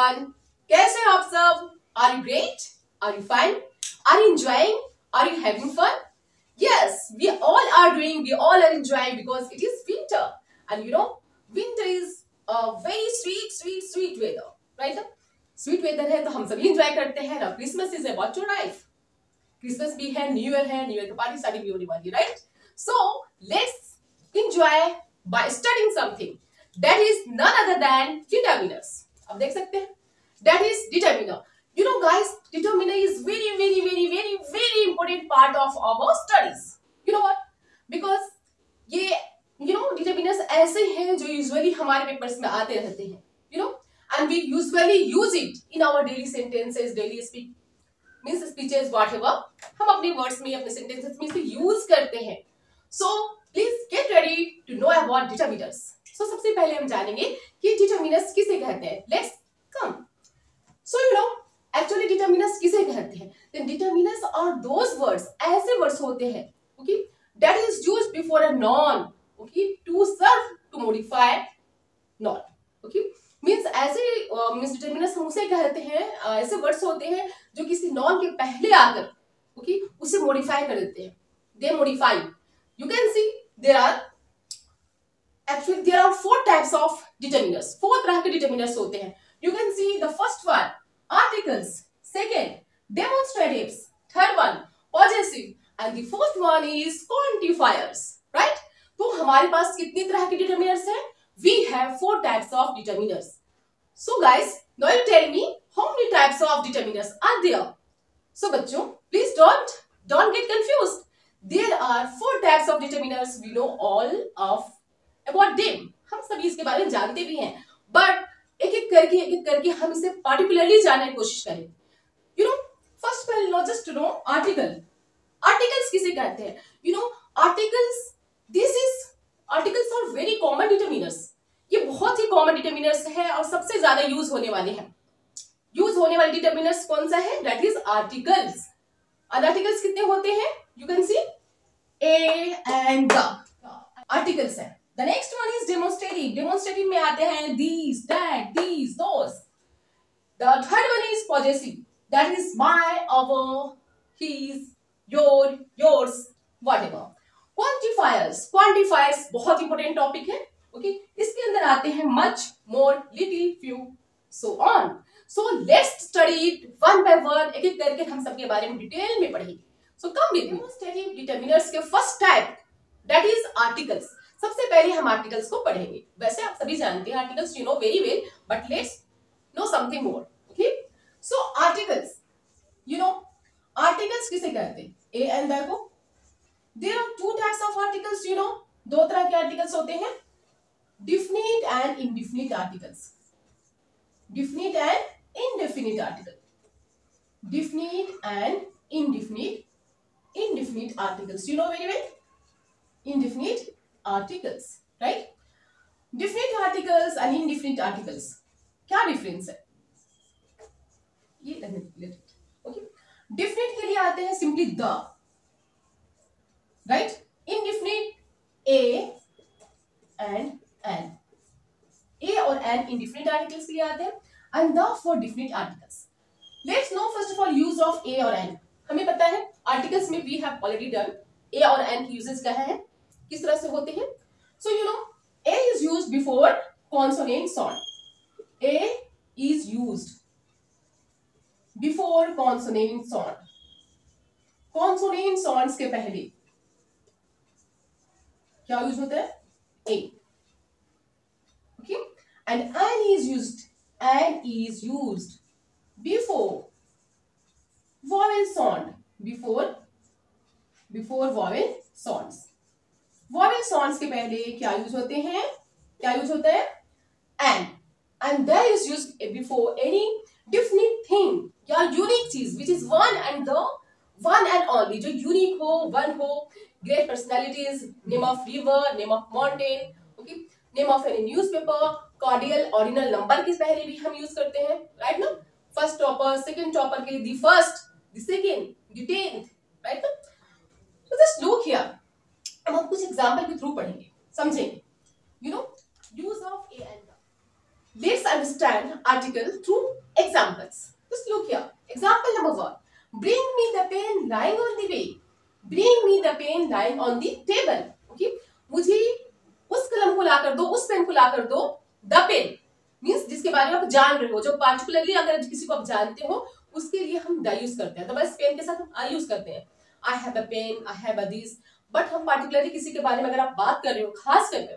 everyone. कैसे हैं आप सब? Are you great? Are you fine? Are you enjoying? Are you having fun? Yes, we all are enjoying because it is winter, and winter is a very sweet weather, right? Sweet weather है तो हम सभी enjoy करते हैं ना. Christmas is about to arrive. Christmas भी है, New Year है, New Year की पार्टी सारी भी होने वाली है, right? So let's enjoy by studying something. That is none other than determiners. अब देख सकते हैं. That is determiner. You know, guys, determiner is very important part of our studies. You know what? Because ये determiners ऐसे हैं जो usually हमारे papers में आते रहते हैं. And we usually use it in our daily sentences, daily speak means speeches, whatever. हम अपने words में, अपने sentences में इसे use करते हैं. So please get ready to know about determiners. So सबसे पहले हम जानेंगे कि determiners किसे कहते हैं. Let's come. So actually determiners किसे कहते हैं? Then determiners are those words, ऐसे words होते हैं, okay, that is used before a noun, okay, to serve to modify noun, okay. Means ऐसे means determiners हम उसे कहते हैं, ऐसे words होते हैं जो किसी noun के पहले आकर, okay, उसे modify कर देते हैं. They modify. You can see there are four types of determiners. Four तरह के determiners होते हैं. You can see the first one articles, second demonstratives, third one possessive, and the fourth one is quantifiers. Right? तो हमारे पास कितनी तरह के determiners हैं? We have four types of determiners. So guys, now you tell me how many types of determiners are there? So बच्चों, please don't get confused. There are four types of determiners. We know all of about them. हम सभी इसके बारे में जानते भी हैं, but एक एक करके हम इसे particularly जानने की कोशिश करें. First of all, just to know article. Articles किसे कहते हैं? Articles are very common determiners. ये बहुत ही common determiners है और सबसे ज्यादा यूज होने वाले हैं. यूज होने वाले determiners कौन सा है? That is articles. और articles कितने होते हैं? You can see a and the articles है. The next one is demonstrative. Demonstrative में आते हैं these, that, these, those. The third one is possessive. That is my, our, his, your, yours, whatever. Quantifiers. Quantifiers बहुत important topic है. Okay. इसके अंदर आते हैं much, more, little, few, so on. So let's study it one by one. एक एक करके हम सबके बारे में डिटेल में पढ़ेंगे. So come with me. Demonstrative determiners के first type, that is articles. सबसे पहले हम आर्टिकल्स को पढ़ेंगे. वैसे आप सभी जानते हैं articles, you know very well, but let's know something more. Okay? So articles, articles किसे कहते हैं? A and the को. There are two types of articles. दो तरह के आर्टिकल्स होते हैं, definite and indefinite articles. Definite and indefinite article. Definite and indefinite articles. You know very well. Indefinite articles, right? Definite articles and indefinite articles. क्या difference है? ये okay. Definite के लिए आते हैं simply the, right? Indefinite a and an. A और an indefinite articles के लिए आते हैं, and the for definite articles. Let's know first of all use of a और an. हमें पता है articles में we have already done. A और an की uses क्या है? किस तरह से होते हैं? So A is used before consonant sound. A is used before consonant sound. Consonant sounds के पहले क्या यूज होता है? A. Okay, and an is used before vowel sound. Before vowel sounds. Vowel sounds के पहले क्या यूज होते हैं? क्या यूज होता है? And that is used before any definite thing या unique चीज which is one and only, जो unique हो, one हो. Great personalities, name of river, name of mountain, okay, name of any newspaper, cordial, ordinal number के पहले भी हम use करते हैं, right ना? First topper, second topper के लिए the first, the second, the 10th, right ना? So just look here. हम कुछ एग्जाम्पल के थ्रू पढ़ेंगे, समझेंगे. Use of A and the. Let's understand article through examples. Just look here. Example number 1. Bring me the pen lying on the way. Bring me the pen lying on the table. Okay. मुझे उस कलम को लाकर दो, उस pen को लाकर दो. The pen means जिसके बारे में आप जान रहे हो, जो पार्टिकुलरली अगर किसी को आप जानते हो उसके लिए हम द यूज करते हैं. तो बस पेन के साथ हम आई यूज करते हैं. I have a pen, I have a this. But हम पार्टिकुलरली किसी के बारे में अगर आप बात कर रहे हो खास करके,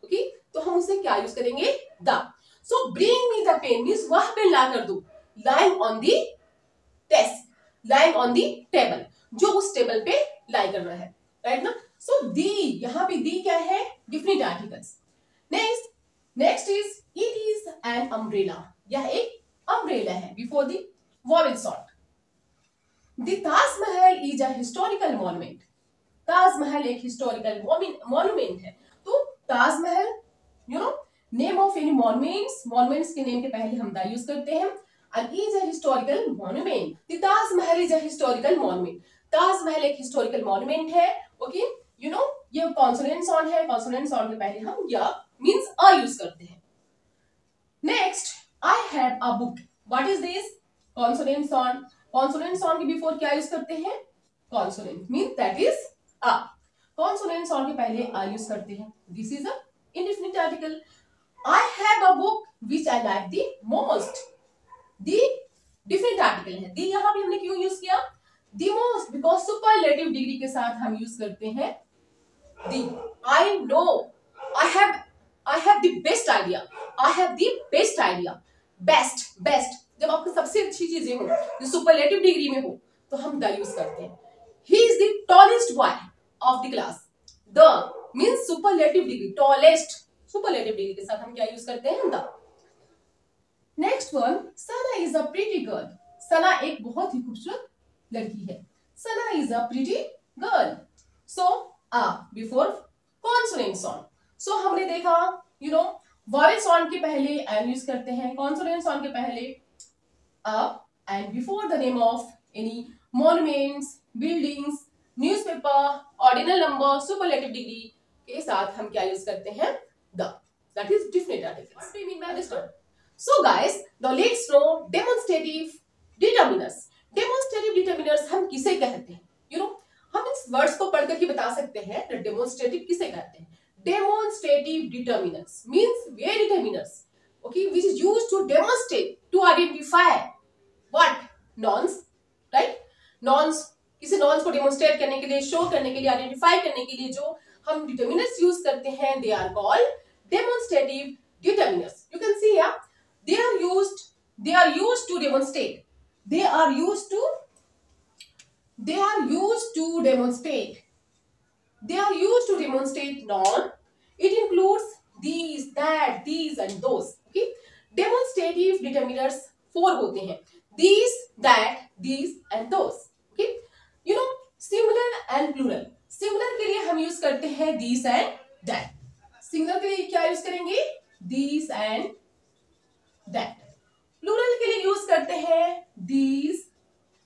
ओके, तो हम उसे क्या यूज करेंगे? The. So bring me the pen means वह पेन ला कर दो. Lying on the desk, lying on the table, जो उस टेबल पे लाई कर रहा है. राइट ना? सो दी, यहाँ पे दी क्या है? Different articles. Next is it is an umbrella. यह एक अम्ब्रेला है. Before the vowel sort. The Taj Mahal is a historical monument. Taj Mahal एक हिस्टोरिकल मॉन्यूमेंट है. तो Taj Mahal, you know, name of any monuments के नेम के पहले हम द यूज करते हैं. And is a historical monument. The Taj Mahal is a historical monument. Taj Mahal एक हिस्टोरिकल मॉन्यूमेंट है. ओके, यू नो, ये कॉन्सोनेंट साउंड है. कॉन्सोनेंट साउंड के पहले हम या मींस अ यूज करते हैं. Next, I have a book. What is this? Consonant sound. Consonant sound के बिफोर क्या यूज करते हैं? Consonant means that is a. Consonant sound के पहले आ यूज करते हैं. This is a indefinite article. I have a book which I like the most. The different article है. दी यहां पे हमने क्यों यूज किया? The most because superlative degree के साथ हम यूज करते हैं the. I know, I have the best idea. I have the best idea. Best जब आपको सबसे अच्छी चीजें हो, जो सुपरलेटिव डिग्री में हो, तो हम द यूज करते हैं. He is the tallest boy of the class. The means superlative degree. Tallest superlative degree के साथ हम क्या यूज करते हैं? The. Next one, Sana is a pretty girl. Sana एक बहुत ही खूबसूरत लड़की है. Sana is a pretty girl. So a before consonant sound. So हमने देखा, यू नो, वॉवेल साउंड के पहले एन यूज करते हैं. कॉन्सोनेंट साउंड के पहले a. And before the name of any monuments, buildings, newspaper, ordinal number, superlative degree के साथ हम क्या यूज करते हैं? The. That is different articles. What do you mean by this word? So guys, now let's know demonstrative determiners. Demonstrative determiners हम किसे कहते हैं? You know, हम इस वर्ड्स को पढ़कर ही बता सकते हैं कि demonstrative किसे कहते हैं. Demonstrative determiners means where determiners, okay, which is used to demonstrate, to identify what? Nouns, right? Nouns, किसी nouns को demonstrate करने के लिए, show करने के लिए, identify करने के लिए जो हम determiners use करते हैं, they are called demonstrative determiners. You can see here. They are used to demonstrate. They are used to demonstrate. They are used to demonstrate noun. It includes these, that, these and those. Okay. Demonstrative determiners 4 होते हैं. These, that, these and those. Okay. You know, singular and plural. Singular के लिए हम use करते हैं these and that. Singular के लिए क्या use करेंगे? These and that. प्लूरल के लिए यूज करते हैं these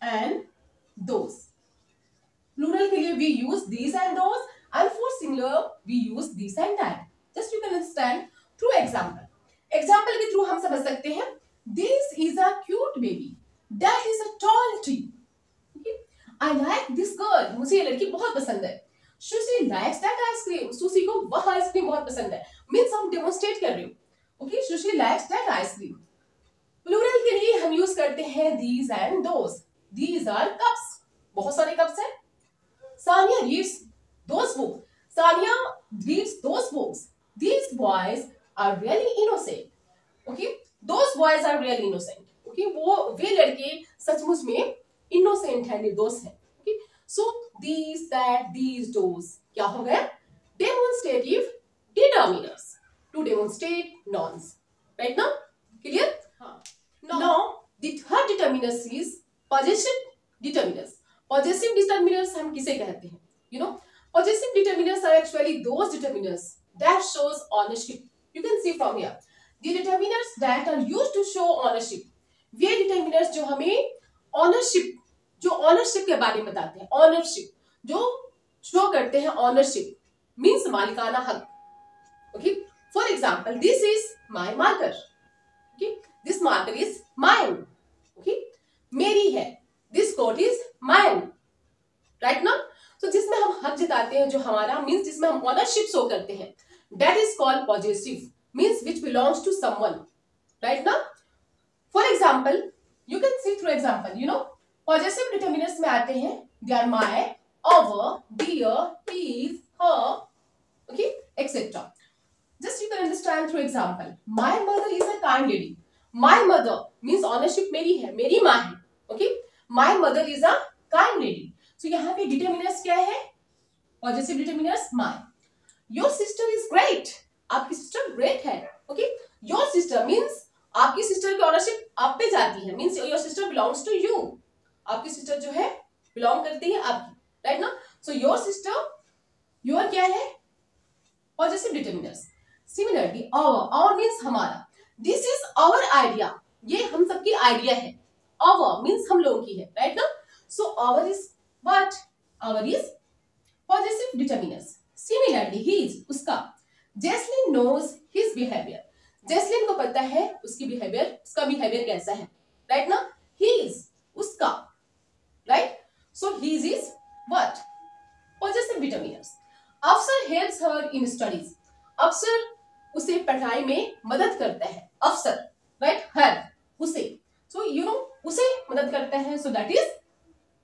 and those. प्लूरल के लिए we use these and those, and for singular we use this and that. Just you can understand through example. Example के थ्रू हम समझ सकते हैं. This is a cute baby. That is a tall tree. Okay? I like this girl. मुझे ये लड़की बहुत पसंद है. Susie likes that ice cream. Sushi को वह आइसक्रीम बहुत पसंद है. Means हम demonstrate कर रहे हो. Okay, Sushi likes that ice cream. Plural के लिए हम यूज करते हैं these and those. These are cups. बहुत सारे cups हैं. Sanya reads those books. Sanya reads those books. These boys are really innocent. Okay, those boys are really innocent. Okay, वे लड़के सचमुच में innocent हैं, निर्दोष हैं. Okay, so these, that, these, those क्या हो गया? Demonstrative determiners. To demonstrate nouns. Right now? Clear? Now, the third determiners is possessive determiners. Possessive determiners हम किसे कहते हैं? You know, possessive determiners are actually those determiners that shows ownership. You can see from here. The determiners that are used to show ownership. Way determiners जो हमें ownership, जो ownership के बारे में बताते हैं. Ownership जो show करते हैं ownership means मालिकाना हक. Okay? For example, this is my marker. Okay, this marker is mine. Okay, मेरी है. This coat is mine. Right now? So जिसमें हम हक जताते हैं, जो हमारा means जिसमें हम ownership show करते हैं, that is called possessive, means which belongs to someone. Right now? For example, you can see through example, you know, possessive determinants में आते हैं, they are my, our, dear, his, her, okay, etc. Just you can understand through example. My mother is a kind lady. My mother means ownership मेरी है, मेरी माँ है. Okay, my mother is a kind lady. So यहाँ पे determinants क्या है? Possessive determinants my. Your sister is great. आपकी sister great है. Okay, your sister means आपकी सिस्टर की ऑनरशिप आप पे जाती है, means your sister belongs to you. आपकी सिस्टर जो है बिलोंग करती है आपकी, राइट ना. सो योर सिस्टर, योर क्या है? Positive determiners. Similarly our means हमारा. This is our idea. ये हम सबकी आइडिया है. आवर मींस हम लोगों की है, राइट ना. So our is what? Our is positive determiners. Similarly his, उसका. जेस्लिन नोज हिज बिहेवियर. जेस्लिन को पता है उसकी बिहेवियर, उसका बिहेवियर कैसा है, राइट ना. हीज, उसका, right. So his is what? Positive determiners. अफसर हेल्प्स हर इन स्टडीज. अफसर उसे पढ़ाई में मदद करता है. अफसर, राइट. हर, उसे. सो यू नो, उसे मदद करता है. So that is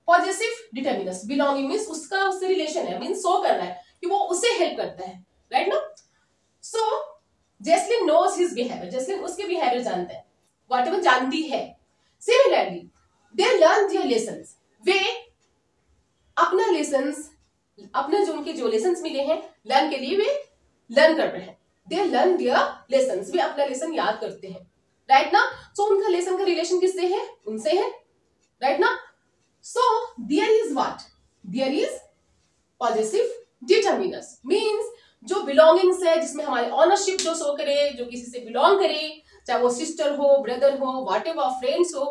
positive determiners. Belonging means उसका उससे रिलेशन है, मींस शो कर रहा है कि वो उसे हेल्प करता है, राइट ना. सो जेस्लिन knows his behavior. जेस्लिन उसके बिहेवियर जानता है, whatever जानती है. Similarly, they learn their lessons. वे अपना lessons, अपने जो उनके जो lessons मिले हैं लर्न के लिए वे लर्न कर रहे हैं. They learn their lessons. वे अपना लेसन याद करते हैं, राइट ना. सो उनका लेसन का रिलेशन किससे है? उनसे है, राइट ना. सो there is what? There is possessive determinants. Means जो बिलोंगिंग्स है, जिसमें हमारी ऑनरशिप जो शो करे, जो किसी से बिलोंग करे, चाहे वो सिस्टर हो, ब्रदर हो, व्हाटएवर, फ्रेंड्स हो,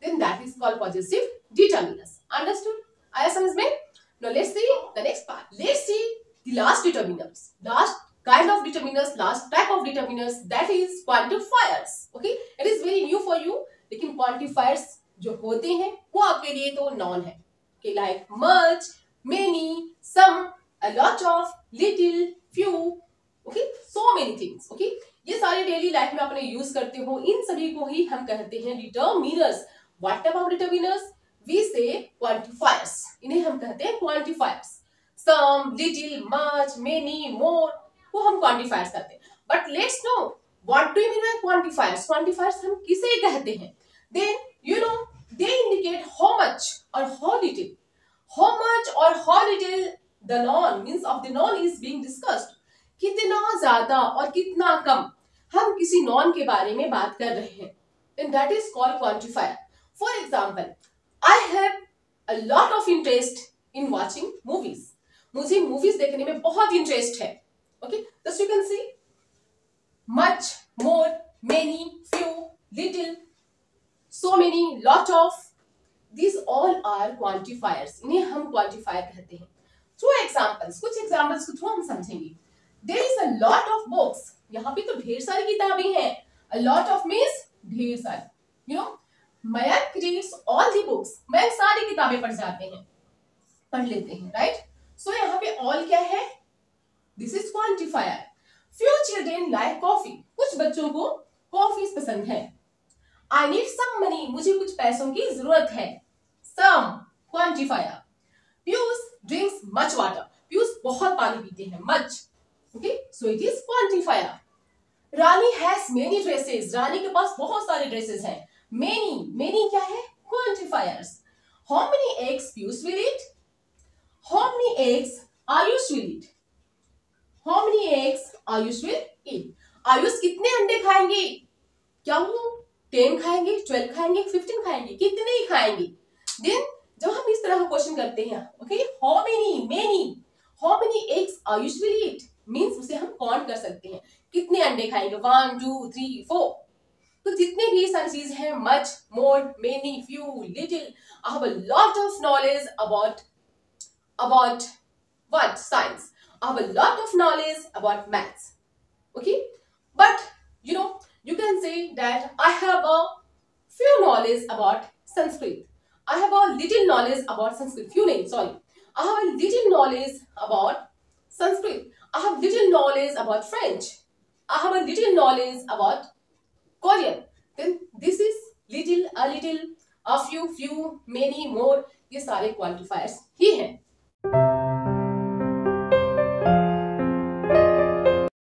then that is called positive determiners. Understood? आया समझ में? Now let's see the next part. Let's see the last determiners, last kind of determiners, last type of determiners, that is quantifiers. Okay, it is very new for you. लेकिन quantifiers जो होते हैं वो आपके लिए तो नॉन है. Okay, like much, many, some, a lot of, little, few, okay, so many things. Okay, ये सारे डेली लाइफ में अपने यूज करते हो. इन सभी को ही हम कहते हैं determiners. What type of determiners? We say quantifiers. इन्हें हम कहते हैं quantifiers. Some, little, much, many, more, वो हम क्वांटिफायर्स कहते हैं. But let's know what do you mean by quantifiers. Quantifiers हम किसे कहते हैं? Then you know, they indicate how much और हाउ लिटिल. हाउ मच और how little the noun means of the noun is being discussed. कितना ज्यादा और कितना कम हम किसी नॉन के बारे में बात कर रहे हैं, and that is called quantifier. For example, I have a lot of interest in watching movies. मुझे मूवीज देखने में बहुत इंटरेस्ट है. Okay, thus you can see much, more, many, few, little, so many, lot of. These all are quantifiers. इन्हें हम quantifier कहते हैं. Through examples, कुछ एग्जाम्पल्स के थ्रू हम समझेंगे. There is a lot of books. यहाँ पे तो ढेर सारी किताबें हैं. अ लॉट ऑफ मीन्स ढेर सारी. You know, Mayank reads all the books. Mayank सारी किताबें पढ़ जाते हैं, पढ़ लेते हैं, राइट. सो यहाँ पे ऑल क्या है? This is quantifier. Few children like coffee. कुछ बच्चों को कॉफी पसंद है. I need some money. मुझे कुछ पैसों की जरूरत है. Some, quantifier. Piyush drinks much water. Piyush बहुत पानी पीते हैं. Much. Okay, so it is quantifier. Rani has many dresses. रानी के पास बहुत सारे ड्रेसेस हैं. Many, many क्या है? Quantifiers. How many eggs Piyush will eat? How many eggs Ayush will eat? How many eggs Ayush will eat? Ayush कितने अंडे खाएंगे? क्या वो 10 खाएंगे, 12 खाएंगे, 15 खाएंगे? कितने ही खाएंगे? Then जब हम इस तरह का क्वेश्चन करते हैं, okay, how many eggs Ayush will eat, means उसे हम काउंट कर सकते हैं. कितने अंडे खाएंगे? 1 2 3 4. तो जितने भी सारी चीज हैं, much, more, many, few, little, I have a lot of knowledge about what? Science. I have a lot of knowledge about maths. Okay, but you know, You can say that I have a few knowledge about Sanskrit. I have a little knowledge about Sanskrit. Few names, sorry. I have a little knowledge about Sanskrit. I have little knowledge about French. I have a little knowledge about Korean. Then this is little, a little, a few, many, more. ये सारे quantifiers ही हैं.